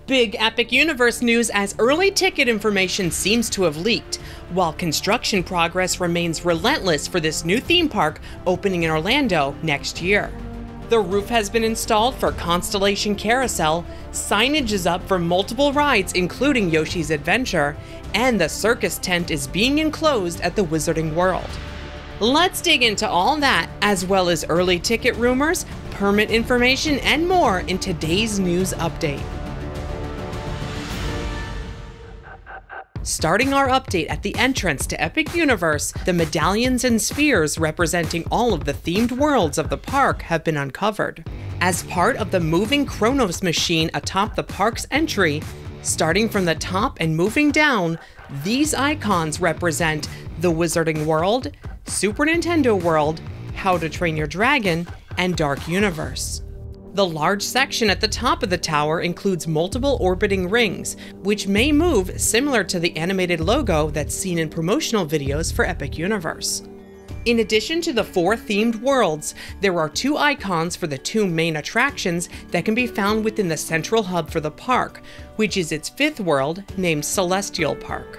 Big Epic Universe news as early ticket information seems to have leaked, while construction progress remains relentless for this new theme park opening in Orlando next year. The roof has been installed for Constellation Carousel, signage is up for multiple rides including Yoshi's Adventure, and the circus tent is being enclosed at the Wizarding World. Let's dig into all that, as well as early ticket rumors, permit information, and more in today's news update. Starting our update at the entrance to Epic Universe, the medallions and spheres representing all of the themed worlds of the park have been uncovered. As part of the moving Chronos machine atop the park's entry, starting from the top and moving down, these icons represent the Wizarding World, Super Nintendo World, How to Train Your Dragon, and Dark Universe. The large section at the top of the tower includes multiple orbiting rings, which may move similar to the animated logo that's seen in promotional videos for Epic Universe. In addition to the 4 themed worlds, there are 2 icons for the 2 main attractions that can be found within the central hub for the park, which is its 5th world, named Celestial Park.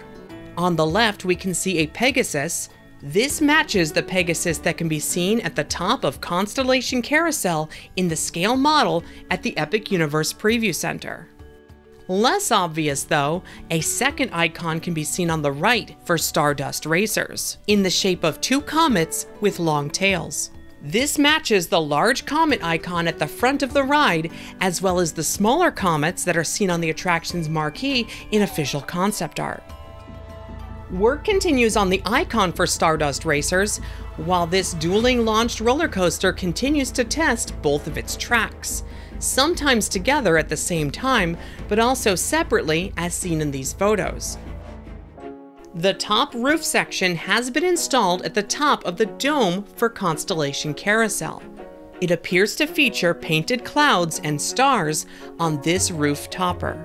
On the left, we can see a Pegasus. This matches the Pegasus that can be seen at the top of Constellation Carousel in the scale model at the Epic Universe Preview Center. Less obvious though, a second icon can be seen on the right for Stardust Racers, in the shape of 2 comets with long tails. This matches the large comet icon at the front of the ride, as well as the smaller comets that are seen on the attraction's marquee in official concept art. Work continues on the icon for Stardust Racers, while this dueling launched roller coaster continues to test both of its tracks, sometimes together at the same time, but also separately as seen in these photos. The top roof section has been installed at the top of the dome for Constellation Carousel. It appears to feature painted clouds and stars on this roof topper.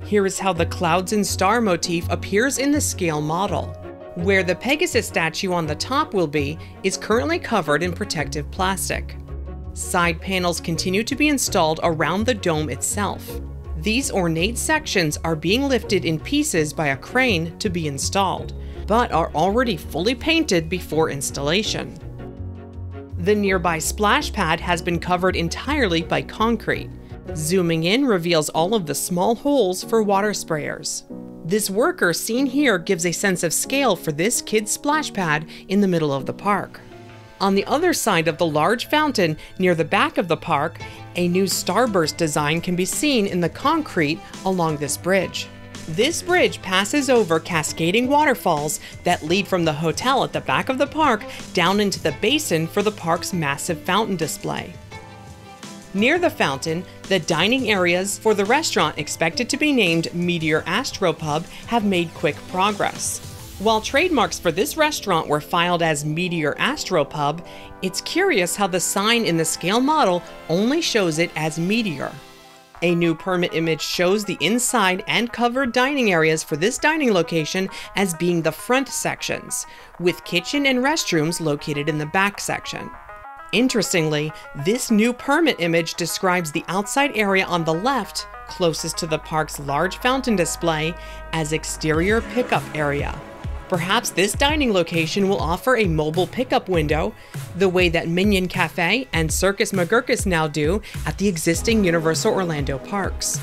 Here is how the clouds and star motif appears in the scale model. Where the Pegasus statue on the top will be is currently covered in protective plastic. Side panels continue to be installed around the dome itself. These ornate sections are being lifted in pieces by a crane to be installed, but are already fully painted before installation. The nearby splash pad has been covered entirely by concrete. Zooming in reveals all of the small holes for water sprayers. This worker seen here gives a sense of scale for this kid's splash pad in the middle of the park. On the other side of the large fountain near the back of the park, a new starburst design can be seen in the concrete along this bridge. This bridge passes over cascading waterfalls that lead from the hotel at the back of the park down into the basin for the park's massive fountain display. Near the fountain, the dining areas for the restaurant expected to be named Meteor Astropub have made quick progress. While trademarks for this restaurant were filed as Meteor Astropub, it's curious how the sign in the scale model only shows it as Meteor. A new permit image shows the inside and covered dining areas for this dining location as being the front sections, with kitchen and restrooms located in the back section. Interestingly, this new permit image describes the outside area on the left, closest to the park's large fountain display, as exterior pickup area. Perhaps this dining location will offer a mobile pickup window, the way that Minion Cafe and Circus McGurkus now do at the existing Universal Orlando parks.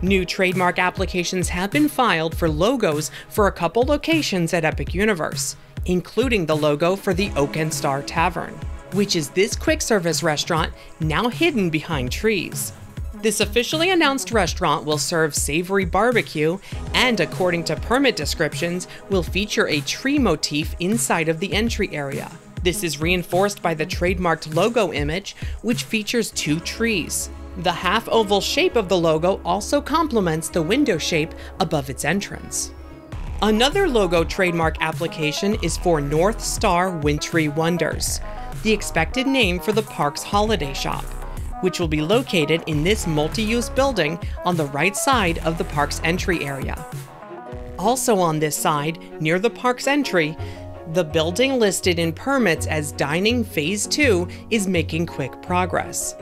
New trademark applications have been filed for logos for a couple locations at Epic Universe, including the logo for the Oak and Star Tavern, which is this quick service restaurant now hidden behind trees. This officially announced restaurant will serve savory barbecue and, according to permit descriptions, will feature a tree motif inside of the entry area. This is reinforced by the trademarked logo image, which features 2 trees. The half-oval shape of the logo also complements the window shape above its entrance. Another logo trademark application is for North Star Wintry Wonders, the expected name for the park's holiday shop, which will be located in this multi-use building on the right side of the park's entry area. Also on this side, near the park's entry, the building listed in permits as Dining Phase 2 is making quick progress.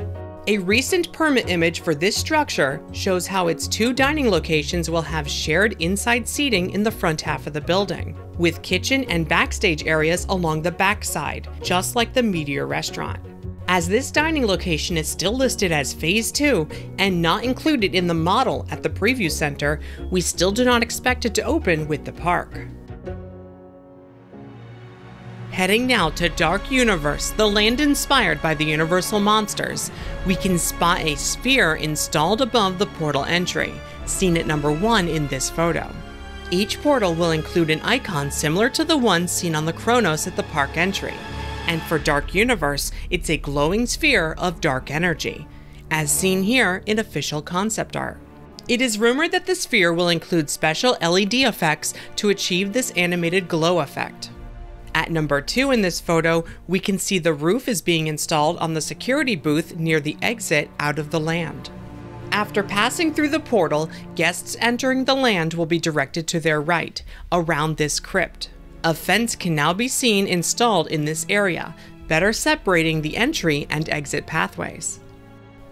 A recent permit image for this structure shows how its 2 dining locations will have shared inside seating in the front half of the building, with kitchen and backstage areas along the backside, just like the Meteor restaurant. As this dining location is still listed as Phase 2 and not included in the model at the Preview Center, we still do not expect it to open with the park. Heading now to Dark Universe, the land inspired by the Universal monsters, we can spot a sphere installed above the portal entry, seen at number 1 in this photo. Each portal will include an icon similar to the one seen on the Kronos at the park entry, and for Dark Universe, it's a glowing sphere of dark energy, as seen here in official concept art. It is rumored that the sphere will include special LED effects to achieve this animated glow effect. At number 2 in this photo, we can see the roof is being installed on the security booth near the exit out of the land. After passing through the portal, guests entering the land will be directed to their right, around this crypt. A fence can now be seen installed in this area, better separating the entry and exit pathways.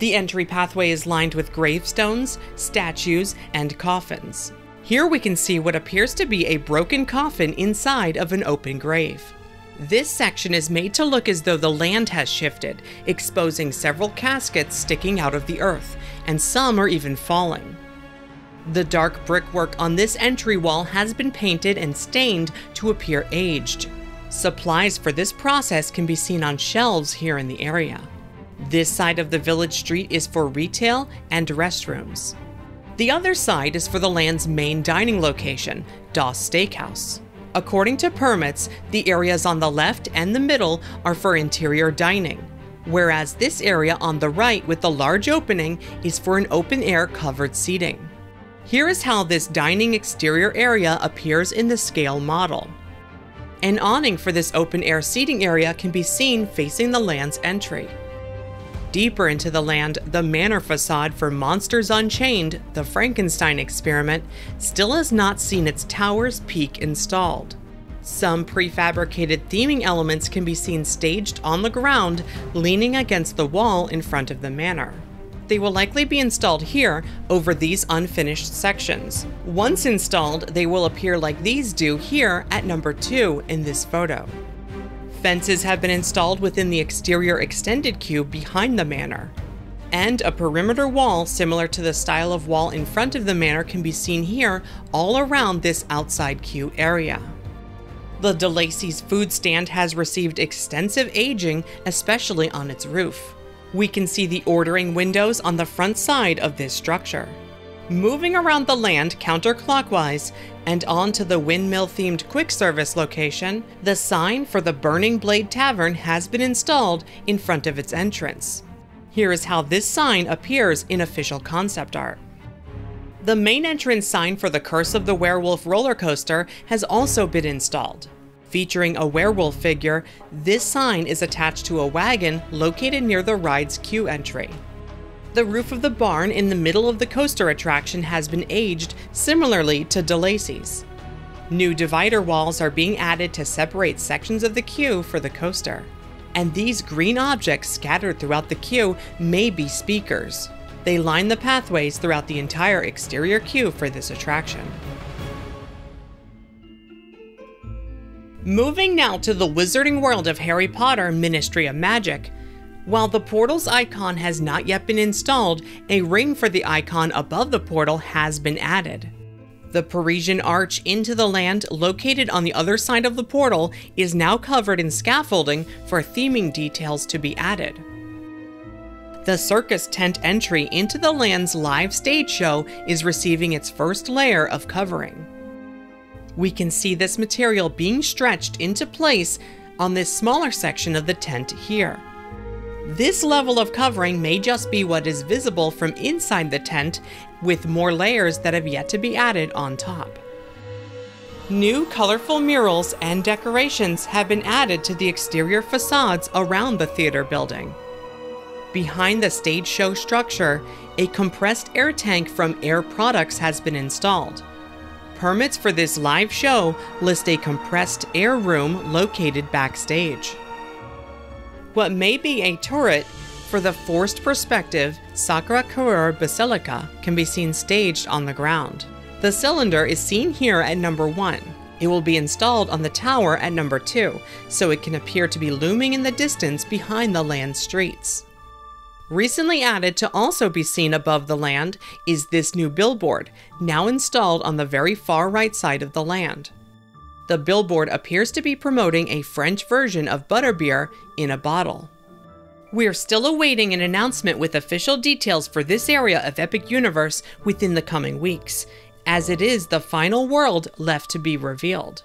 The entry pathway is lined with gravestones, statues, and coffins. Here we can see what appears to be a broken coffin inside of an open grave. This section is made to look as though the land has shifted, exposing several caskets sticking out of the earth, and some are even falling. The dark brickwork on this entry wall has been painted and stained to appear aged. Supplies for this process can be seen on shelves here in the area. This side of the village street is for retail and restrooms. The other side is for the land's main dining location, Doss Steakhouse. According to permits, the areas on the left and the middle are for interior dining, whereas this area on the right with the large opening is for an open-air covered seating. Here is how this dining exterior area appears in the scale model. An awning for this open-air seating area can be seen facing the land's entry. Deeper into the land, the manor facade for Monsters Unchained, the Frankenstein experiment, still has not seen its tower's peak installed. Some prefabricated theming elements can be seen staged on the ground, leaning against the wall in front of the manor. They will likely be installed here over these unfinished sections. Once installed, they will appear like these do here at number 2 in this photo. Fences have been installed within the exterior extended queue behind the manor, and a perimeter wall similar to the style of wall in front of the manor can be seen here all around this outside queue area. The DeLacy's food stand has received extensive aging, especially on its roof. We can see the ordering windows on the front side of this structure. Moving around the land counterclockwise and onto the windmill-themed quick service location, the sign for the Burning Blade Tavern has been installed in front of its entrance. Here is how this sign appears in official concept art. The main entrance sign for the Curse of the Werewolf roller coaster has also been installed. Featuring a werewolf figure, this sign is attached to a wagon located near the ride's queue entry. The roof of the barn in the middle of the coaster attraction has been aged similarly to DeLacy's. New divider walls are being added to separate sections of the queue for the coaster. And these green objects scattered throughout the queue may be speakers. They line the pathways throughout the entire exterior queue for this attraction. Moving now to the Wizarding World of Harry Potter Ministry of Magic. While the portal's icon has not yet been installed, a ring for the icon above the portal has been added. The Parisian arch into the land, located on the other side of the portal, is now covered in scaffolding for theming details to be added. The circus tent entry into the land's live stage show is receiving its first layer of covering. We can see this material being stretched into place on this smaller section of the tent here. This level of covering may just be what is visible from inside the tent, with more layers that have yet to be added on top. New colorful murals and decorations have been added to the exterior facades around the theater building. Behind the stage show structure, a compressed air tank from Air Products has been installed. Permits for this live show list a compressed air room located backstage. What may be a turret for the forced perspective, Sacré-Cœur Basilica can be seen staged on the ground. The cylinder is seen here at number 1. It will be installed on the tower at number 2, so it can appear to be looming in the distance behind the land streets. Recently added to also be seen above the land is this new billboard, now installed on the very far right side of the land. The billboard appears to be promoting a French version of butterbeer in a bottle. We're still awaiting an announcement with official details for this area of Epic Universe within the coming weeks, as it is the final world left to be revealed.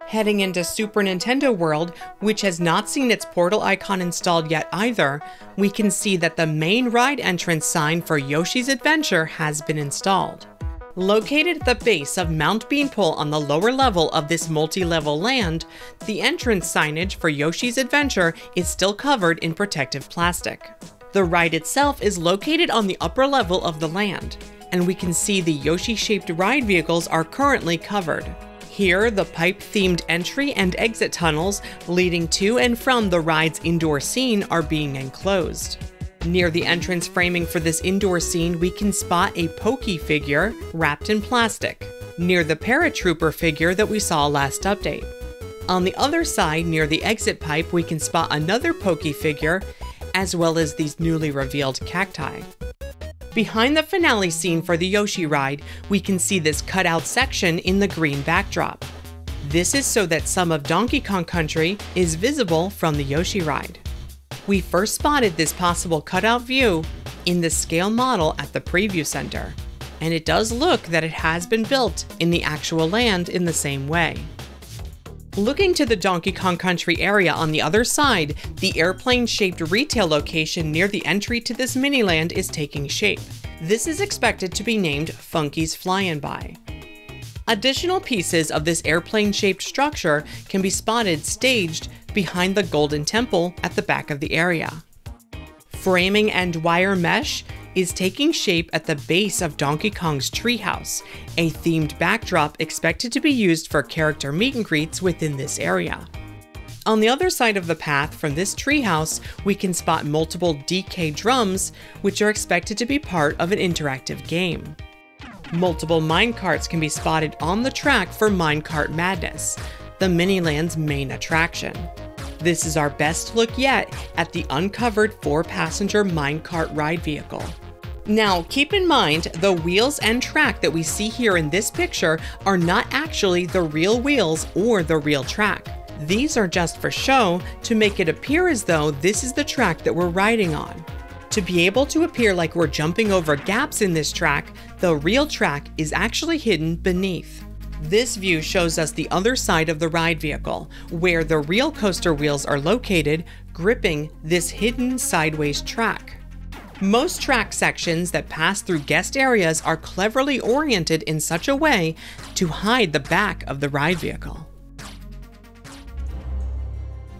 Heading into Super Nintendo World, which has not seen its portal icon installed yet either, we can see that the main ride entrance sign for Yoshi's Adventure has been installed. Located at the base of Mount Beanpole on the lower level of this multi-level land, the entrance signage for Yoshi's Adventure is still covered in protective plastic. The ride itself is located on the upper level of the land, and we can see the Yoshi-shaped ride vehicles are currently covered. Here, the pipe-themed entry and exit tunnels leading to and from the ride's indoor scene are being enclosed. Near the entrance framing for this indoor scene, we can spot a Pokey figure wrapped in plastic, near the Paratrooper figure that we saw last update. On the other side, near the exit pipe, we can spot another Pokey figure, as well as these newly revealed cacti. Behind the finale scene for the Yoshi ride, we can see this cutout section in the green backdrop. This is so that some of Donkey Kong Country is visible from the Yoshi ride. We first spotted this possible cutout view in the scale model at the preview center, and it does look that it has been built in the actual land in the same way. Looking to the Donkey Kong Country area on the other side, the airplane-shaped retail location near the entry to this mini-land is taking shape. This is expected to be named Funky's Fly-In By. Additional pieces of this airplane-shaped structure can be spotted staged behind the Golden Temple at the back of the area. Framing and wire mesh is taking shape at the base of Donkey Kong's treehouse, a themed backdrop expected to be used for character meet and greets within this area. On the other side of the path from this treehouse, we can spot multiple DK drums, which are expected to be part of an interactive game. Multiple minecarts can be spotted on the track for Minecart Madness, the Miniland's main attraction. This is our best look yet at the uncovered 4-passenger minecart ride vehicle. Now, keep in mind, the wheels and track that we see here in this picture are not actually the real wheels or the real track. These are just for show to make it appear as though this is the track that we're riding on. To be able to appear like we're jumping over gaps in this track, the real track is actually hidden beneath. This view shows us the other side of the ride vehicle, where the real coaster wheels are located, gripping this hidden sideways track. Most track sections that pass through guest areas are cleverly oriented in such a way to hide the back of the ride vehicle.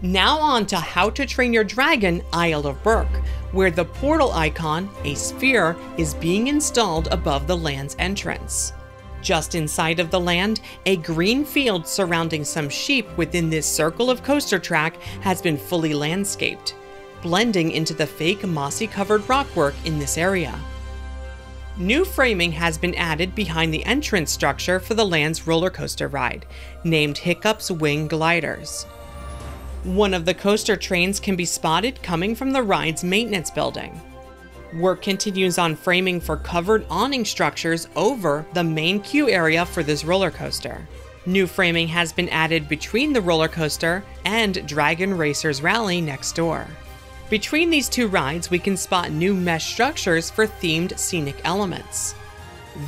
Now on to How to Train Your Dragon Isle of Berk, where the portal icon, a sphere, is being installed above the land's entrance. Just inside of the land, a green field surrounding some sheep within this circle of coaster track has been fully landscaped, blending into the fake mossy-covered rockwork in this area. New framing has been added behind the entrance structure for the land's roller coaster ride, named Hiccup's Wing Gliders. One of the coaster trains can be spotted coming from the ride's maintenance building. Work continues on framing for covered awning structures over the main queue area for this roller coaster. New framing has been added between the roller coaster and Dragon Racers Rally next door. Between these two rides, we can spot new mesh structures for themed scenic elements.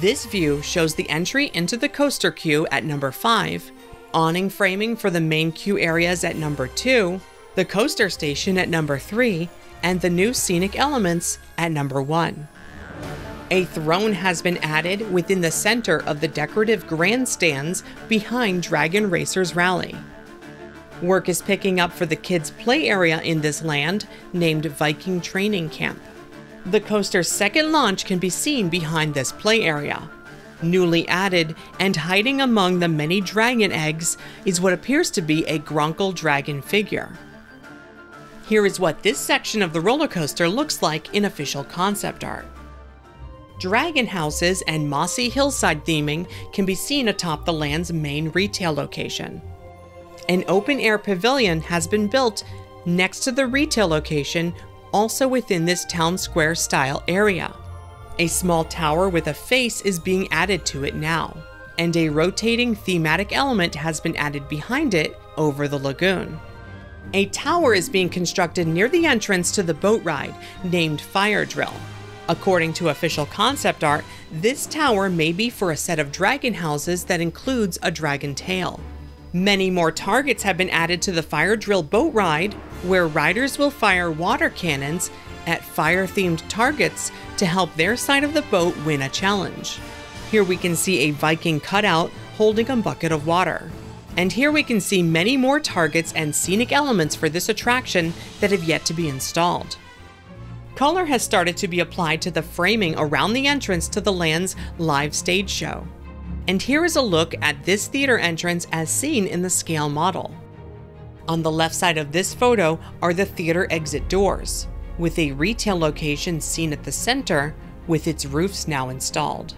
This view shows the entry into the coaster queue at number 5, awning framing for the main queue areas at number 2, the coaster station at number 3, and the new scenic elements at number 1. A throne has been added within the center of the decorative grandstands behind Dragon Racers Rally. Work is picking up for the kids' play area in this land, named Viking Training Camp. The coaster's second launch can be seen behind this play area. Newly added and hiding among the many dragon eggs is what appears to be a Grunkle dragon figure. Here is what this section of the roller coaster looks like in official concept art. Dragon houses and mossy hillside theming can be seen atop the land's main retail location. An open-air pavilion has been built next to the retail location, also within this town square style area. A small tower with a face is being added to it now, and a rotating thematic element has been added behind it over the lagoon. A tower is being constructed near the entrance to the boat ride, named Fire Drill. According to official concept art, this tower may be for a set of dragon houses that includes a dragon tail. Many more targets have been added to the Fire Drill boat ride, where riders will fire water cannons at fire-themed targets to help their side of the boat win a challenge. Here we can see a Viking cutout holding a bucket of water. And here we can see many more targets and scenic elements for this attraction that have yet to be installed. Color has started to be applied to the framing around the entrance to the land's live stage show. And here is a look at this theater entrance as seen in the scale model. On the left side of this photo are the theater exit doors, with a retail location seen at the center with its roofs now installed.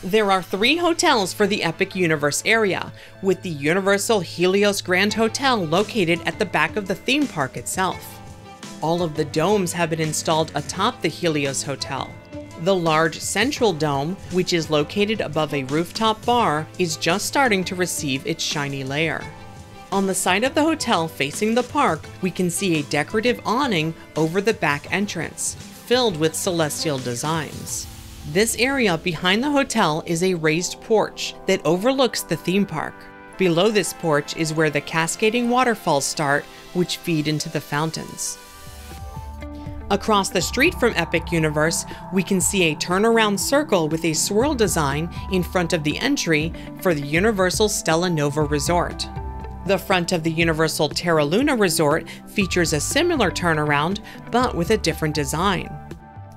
There are 3 hotels for the Epic Universe area, with the Universal Helios Grand Hotel located at the back of the theme park itself. All of the domes have been installed atop the Helios Hotel. The large central dome, which is located above a rooftop bar, is just starting to receive its shiny layer. On the side of the hotel facing the park, we can see a decorative awning over the back entrance, filled with celestial designs. This area behind the hotel is a raised porch that overlooks the theme park. Below this porch is where the cascading waterfalls start, which feed into the fountains. Across the street from Epic Universe, we can see a turnaround circle with a swirl design in front of the entry for the Universal Stella Nova Resort. The front of the Universal Terra Luna Resort features a similar turnaround, but with a different design.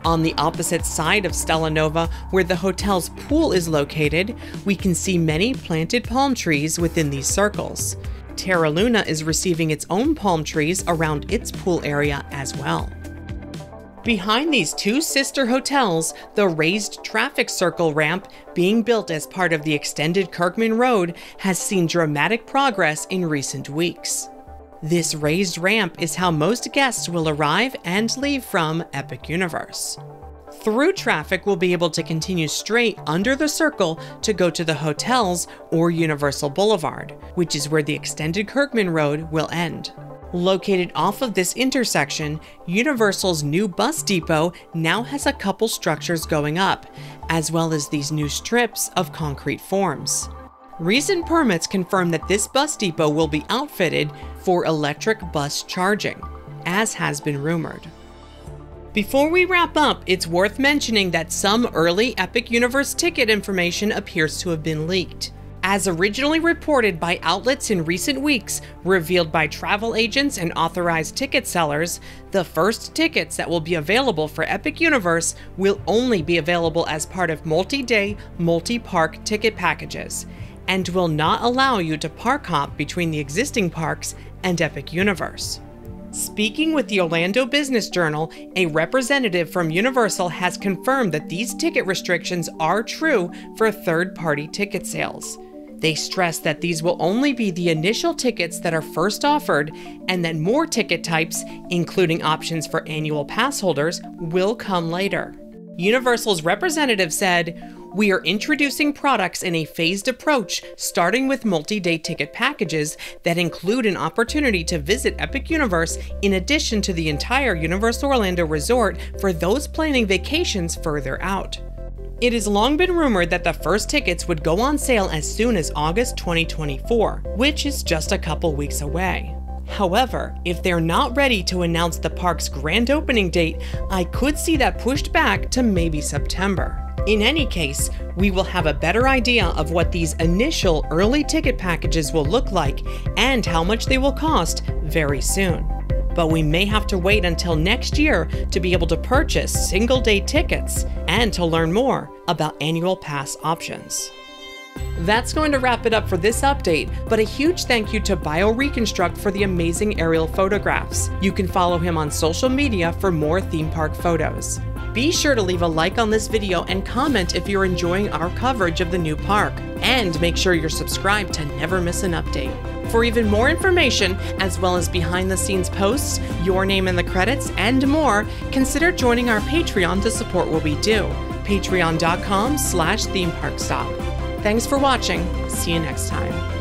On the opposite side of Stella Nova, where the hotel's pool is located, we can see many planted palm trees within these circles. Terra Luna is receiving its own palm trees around its pool area as well. Behind these 2 sister hotels, the raised traffic circle ramp being built as part of the extended Kirkman Road has seen dramatic progress in recent weeks. This raised ramp is how most guests will arrive and leave from Epic Universe. Through traffic will be able to continue straight under the circle to go to the hotels or Universal Boulevard, which is where the extended Kirkman Road will end. Located off of this intersection, Universal's new bus depot now has a couple structures going up, as well as these new strips of concrete forms. Recent permits confirm that this bus depot will be outfitted for electric bus charging, as has been rumored. Before we wrap up, it's worth mentioning that some early Epic Universe ticket information appears to have been leaked. As originally reported by outlets in recent weeks, revealed by travel agents and authorized ticket sellers, the first tickets that will be available for Epic Universe will only be available as part of multi-day, multi-park ticket packages, and will not allow you to park hop between the existing parks and Epic Universe. Speaking with the Orlando Business Journal, a representative from Universal has confirmed that these ticket restrictions are true for third-party ticket sales. They stress that these will only be the initial tickets that are first offered, and that more ticket types, including options for annual pass holders, will come later. Universal's representative said, "We are introducing products in a phased approach, starting with multi-day ticket packages that include an opportunity to visit Epic Universe in addition to the entire Universal Orlando Resort for those planning vacations further out." It has long been rumored that the first tickets would go on sale as soon as August 2024, which is just a couple weeks away. However, if they're not ready to announce the park's grand opening date, I could see that pushed back to maybe September. In any case, we will have a better idea of what these initial early ticket packages will look like and how much they will cost very soon. But we may have to wait until next year to be able to purchase single-day tickets and to learn more about annual pass options. That's going to wrap it up for this update, but a huge thank you to BioReconstruct for the amazing aerial photographs. You can follow him on social media for more theme park photos. Be sure to leave a like on this video and comment if you're enjoying our coverage of the new park. And make sure you're subscribed to never miss an update. For even more information, as well as behind-the-scenes posts, your name in the credits, and more, consider joining our Patreon to support what we do. Patreon.com/themeparkstop. Thanks for watching. See you next time.